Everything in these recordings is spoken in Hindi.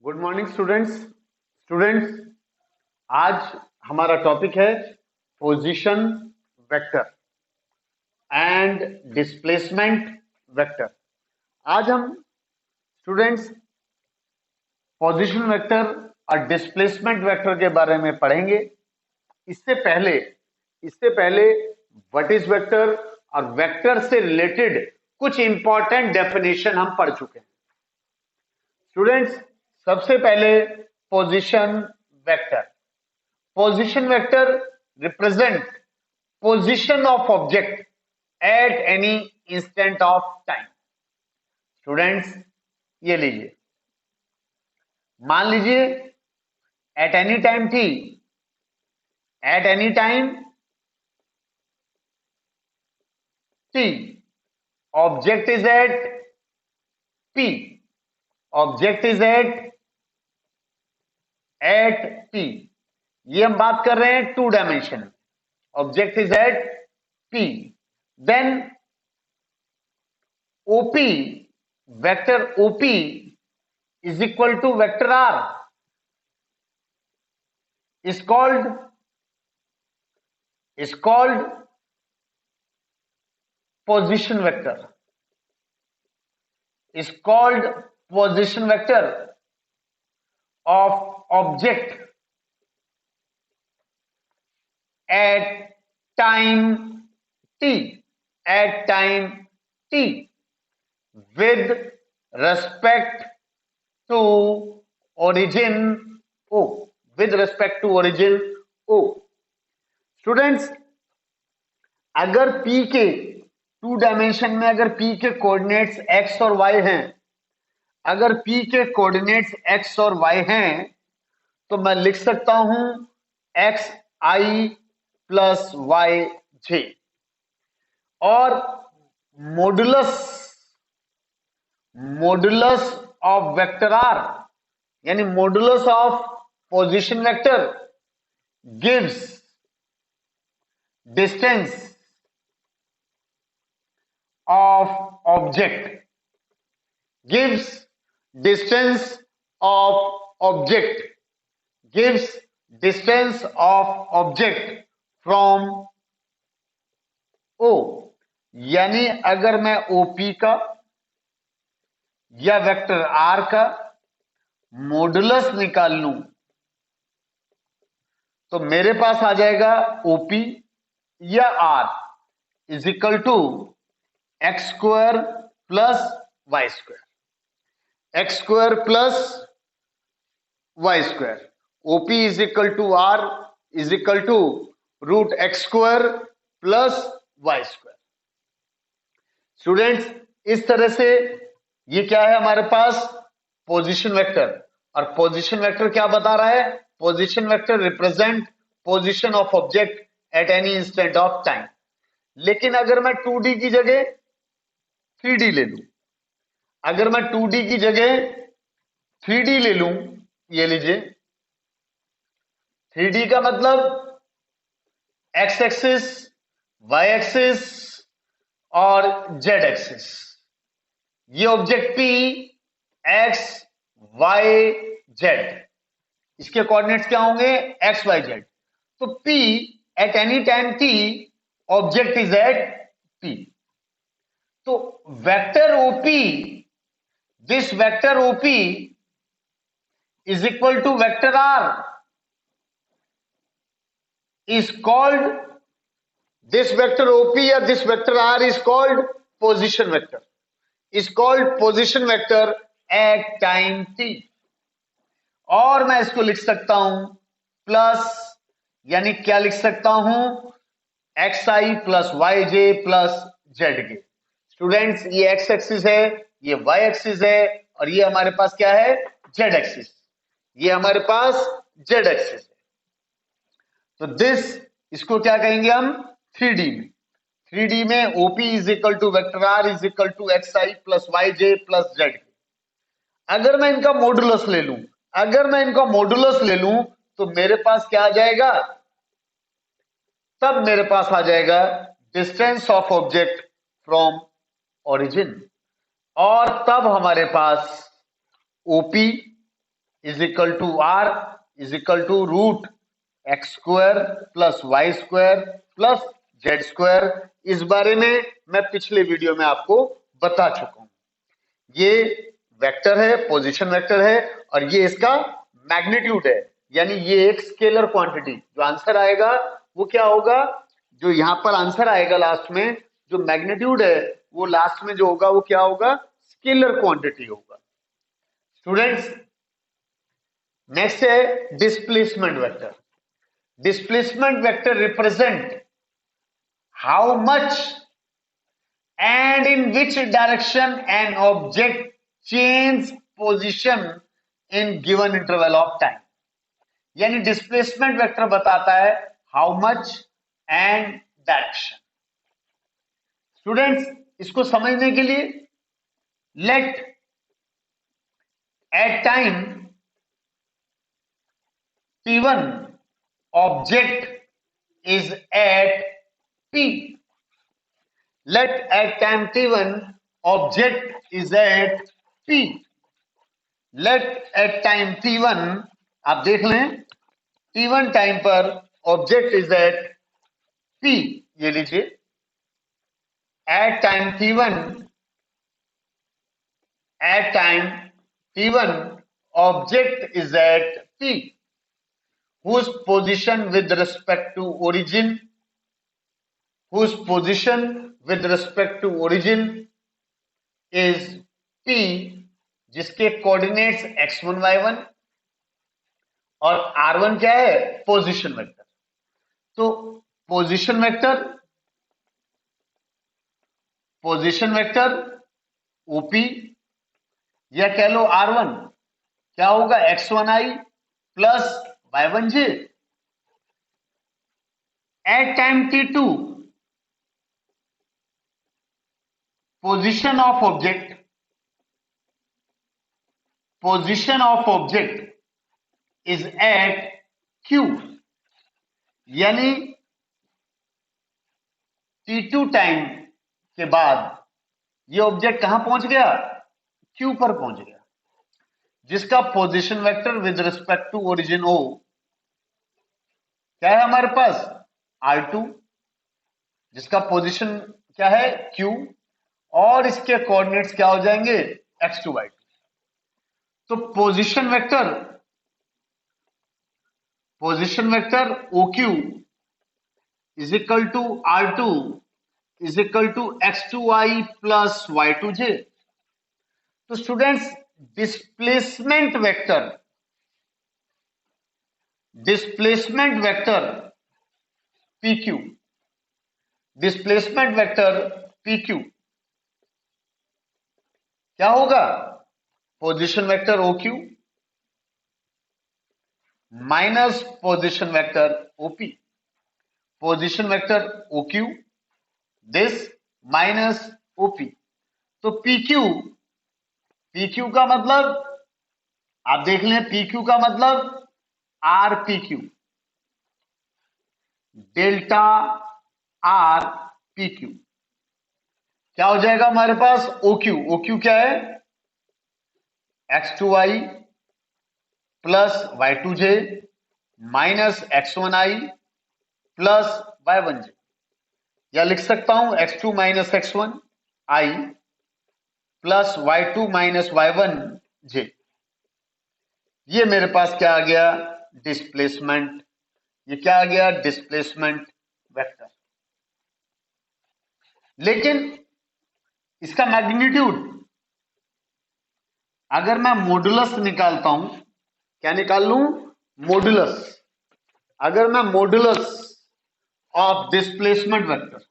गुड मॉर्निंग स्टूडेंट्स आज हमारा टॉपिक है position vector and displacement vector. आज हम स्टूडेंट्स पोजीशन वेक्टर और डिस्प्लेसमेंट वेक्टर के बारे में पढ़ेंगे। इससे पहले व्हाट इज वेक्टर और वेक्टर से रिलेटेड कुछ इंपॉर्टेंट डेफिनेशन हम पढ़ चुके हैं। स्टूडेंट्स, सबसे पहले position vector represent position of object at any instant of time. Students, ये लीजिए, मान लीजिए at any time t, at any time t object is at p, object is at p। ये हम बात कर रहे हैं 2 dimension. Object is at p, then OP, vector OP is equal to vector R is called position vector, is called position vector of object at time t, with respect to origin O, with respect to origin O। Students, अगर P के 2 डायमेंशन में अगर P के कोऑर्डिनेट्स x और y हैं, अगर P के कोऑर्डिनेट्स x और y हैं तो मैं लिख सकता हूं xi प्लस yj, और मॉडुलस ऑफ वेक्टर R यानी modulus of position vector gives distance of object, gives distance of object from O। यानी अगर मैं OP का या वेक्टर R का मॉडुलस निकाल लूं तो मेरे पास आ जाएगा OP या R is equal to x square plus y square, x square plus y square. OP is equal to R is equal to root x square plus y square. Students, इस तरह से ये क्या है हमारे पास पोजीशन वेक्टर, और पोजीशन वेक्टर क्या बता रहा है? Position vector represent position of object at any instant of time. लेकिन अगर मैं 2D की जगह 3D ले लूं, अगर मैं 2D की जगह 3D ले लूं, ये लीजिए 3D का मतलब x एक्सिस, y एक्सिस और z एक्सिस। ये object P x y z, इसके कोऑर्डिनेट्स क्या होंगे? x y z। तो P at any time t object is at P। तो vector OP, this vector OP is equal to vector R is called, this vector OP या this vector R is called position vector, is called position vector at time t। और मैं इसको लिख सकता हूं प्लस, यानी क्या लिख सकता हूं? xi plus yj plus zk। Students, ये x एक्सिस है, ये y एक्सिस है, और ये हमारे पास क्या है? z axis. ये हमारे पास z एक्सिस है। तो इसको क्या कहेंगे हम? 3D में OP is equal to vector R is equal to xi plus yj plus z। अगर मैं इनका मॉडुलस ले लूं तो मेरे पास क्या आ जाएगा? तब मेरे पास आ जाएगा distance of object from origin, और तब हमारे पास OP is equal to R is equal to root x square plus y square plus z square. इस बारे में मैं पिछले वीडियो में आपको बता चुका हूं। ये वेक्टर है, पोजीशन वेक्टर है, और ये इसका मैग्नीट्यूड है, यानी ये एक स्केलर क्वांटिटी। जो आंसर आएगा वो क्या होगा, जो यहां पर आंसर आएगा लास्ट में, जो मैग्नीट्यूड है वो लास्ट में जो होगा वो क्या होगा, स्केलर क्वांटिटी होगा। स्टूडेंट्स, नेक्स्ट है displacement vector. Displacement vector represent how much and in which direction an object change position in given interval of time। यानी डिस्प्लेसमेंट वेक्टर बताता है how much and direction. Students, इसको समझने के लिए let at time t1 object is at p। Let at time t1 object is at p। Let at time t1, आप देख लें, t1 टाइम पर ऑब्जेक्ट इज एट p। ये लीजिए, at time t1, at time t1 object is at p whose position with respect to origin, whose position with respect to origin is p, जिसके कोऑर्डिनेट्स x1 y1 और r1 क्या है, पोजीशन वेक्टर। तो पोजीशन वेक्टर OP या कह लो r1 क्या होगा, x1i plus y1j। At time t2 position of object is at q। यानी t2 टाइम के बाद ये ऑब्जेक्ट कहां पहुंच गया, q पर पहुंच गया, जिसका position vector with respect to origin o क्या है हमारे पास, r2, जिसका पोजीशन क्या है, q, और इसके कोऑर्डिनेट्स क्या हो जाएंगे, x2 y2। तो position vector OQ is equal to R2 is equal to x2y plus y2j। तो students, displacement vector PQ, displacement vector PQ क्या होगा, position vector OQ minus position vector OP। Position vector OQ this minus OP। तो PQ का मतलब आप देख लें, PQ का मतलब RPQ, डेल्टा RPQ क्या हो जाएगा हमारे पास, OQ क्या है, x2y plus y2j minus x1i plus y1j, या लिख सकता हूं x2 minus x1i plus y2 minus y1j। ये मेरे पास क्या आ गया, डिस्प्लेसमेंट। ये क्या आ गया, डिस्प्लेसमेंट वेक्टर। लेकिन इसका मैग्नीट्यूड, अगर मैं मॉडुलस निकालता हूं, क्या निकाल लूं, मॉडुलस। अगर मैं modulus of displacement vector,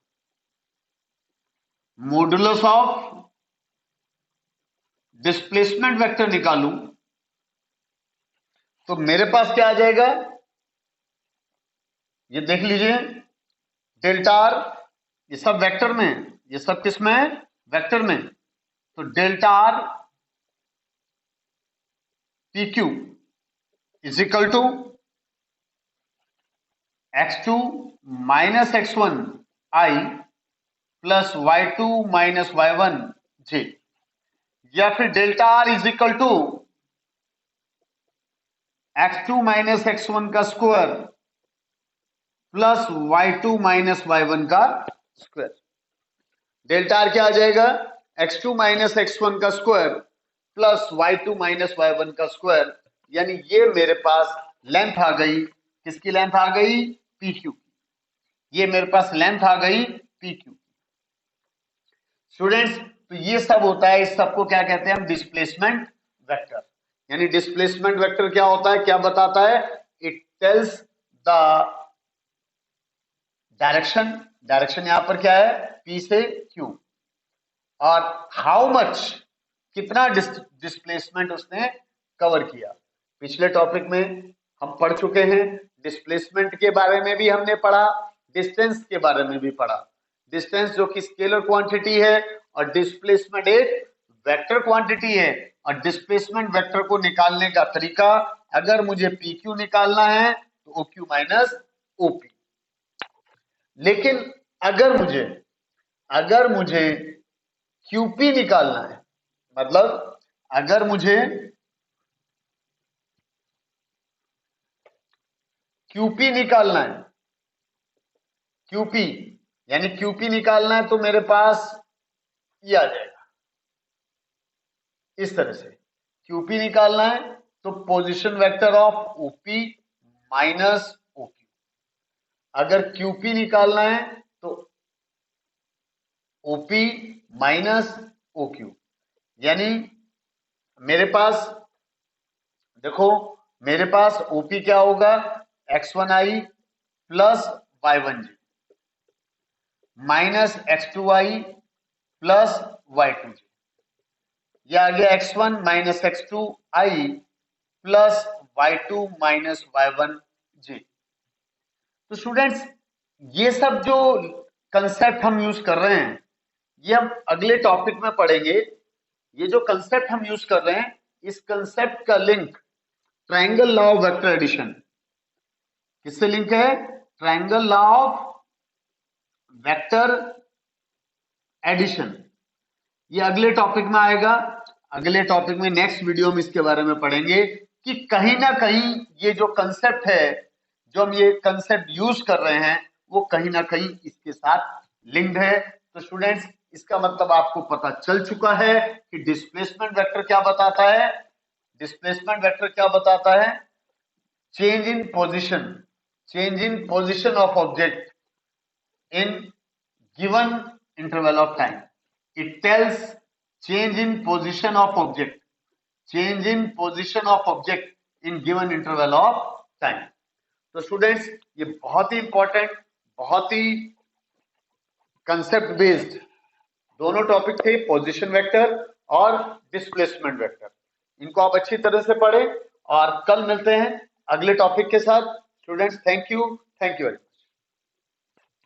modulus of displacement vector निकालूं, तो मेरे पास क्या आ जाएगा, ये देख लीजिए, डेल्टा आर, ये सब वेक्टर में, ये सब किस में है, वेक्टर में। तो delta R PQ is equal to x2 minus x1i plus y2 minus y1j, या फिर delta R is equal to x2 minus x1 का square plus y2 minus y1 का स्क्वायर। डेल्टा आर क्या आ जाएगा? x2 माइनस x1 का square plus y2 minus y1 का स्क्वायर, यानी ये मेरे पास लेंथ आ गई। किसकी लेंथ आ गई? PQ। ये मेरे पास लेंथ आ गई PQ। स्टूडेंट्स, तो ये सब होता है, इस सब को क्या कहते हैं हम? Displacement vector. यानी डिस्प्लेसमेंट वेक्टर क्या होता है, क्या बताता है? It tells the direction. Direction यहां पर क्या है? P से Q। और हाउ मच, कितना डिस्प्लेसमेंट उसने कवर किया। पिछले टॉपिक में हम पढ़ चुके हैं, डिस्प्लेसमेंट के बारे में भी हमने पढ़ा, डिस्टेंस के बारे में भी पढ़ा। डिस्टेंस जो कि स्केलर क्वांटिटी है और डिस्प्लेसमेंट एक वेक्टर क्वांटिटी है। और डिस्प्लेसमेंट वेक्टर को निकालने का तरीका, अगर मुझे PQ निकालना है तो OQ माइनस OP। लेकिन अगर मुझे QP निकालना है, मतलब अगर मुझे QP निकालना है, QP यानी QP निकालना है, तो मेरे पास ये आ जाएगा इस तरह से। QP निकालना है तो position vector of OP minus OQ। अगर QP निकालना है तो OP माइनस OQ, यानी मेरे पास देखो, मेरे पास OP क्या होगा? x1i plus y1j minus x2i plus y2j। यह आ गया x1 minus x2i plus y2 minus y1j। तो स्टूडेंट्स, ये सब जो कंसेप्ट हम यूज कर रहे हैं, ये हम अगले टॉपिक में पढ़ेंगे। ये जो कंसेप्ट हम यूज कर रहे हैं, इस कंसेप्ट का link triangle law of vector addition. किससे लिंक है? Triangle law of vector addition. ये अगले टॉपिक में आएगा। अगले टॉपिक में, नेक्स्ट वीडियो में इसके बारे में पढ़ेंगे कि कहीं ना कहीं ये जो कंसेप्ट है, जो हम ये कंसेप्ट यूज कर रहे हैं, वो कहीं ना कहीं इसके साथ लिंक्ड है। तो स्टूडेंट्स, इसका मतलब आपको पता चल चुका है कि डिस्प्लेसमेंट वेक्टर क्या बताता है। डिस्प्लेसमेंट वेक्टर क्या बताता है? Change in position of object in given interval of time. It tells change in position of object in given interval of time. तो स्टूडेंट्स, ये बहुत ही इंपॉर्टेंट, बहुत ही कंसेप्ट बेस्ड दोनों टॉपिक थे, पोजीशन वेक्टर और डिस्प्लेसमेंट वेक्टर। इनको आप अच्छी तरह से पढ़ें और कल मिलते हैं अगले टॉपिक के साथ। Students, thank you very much.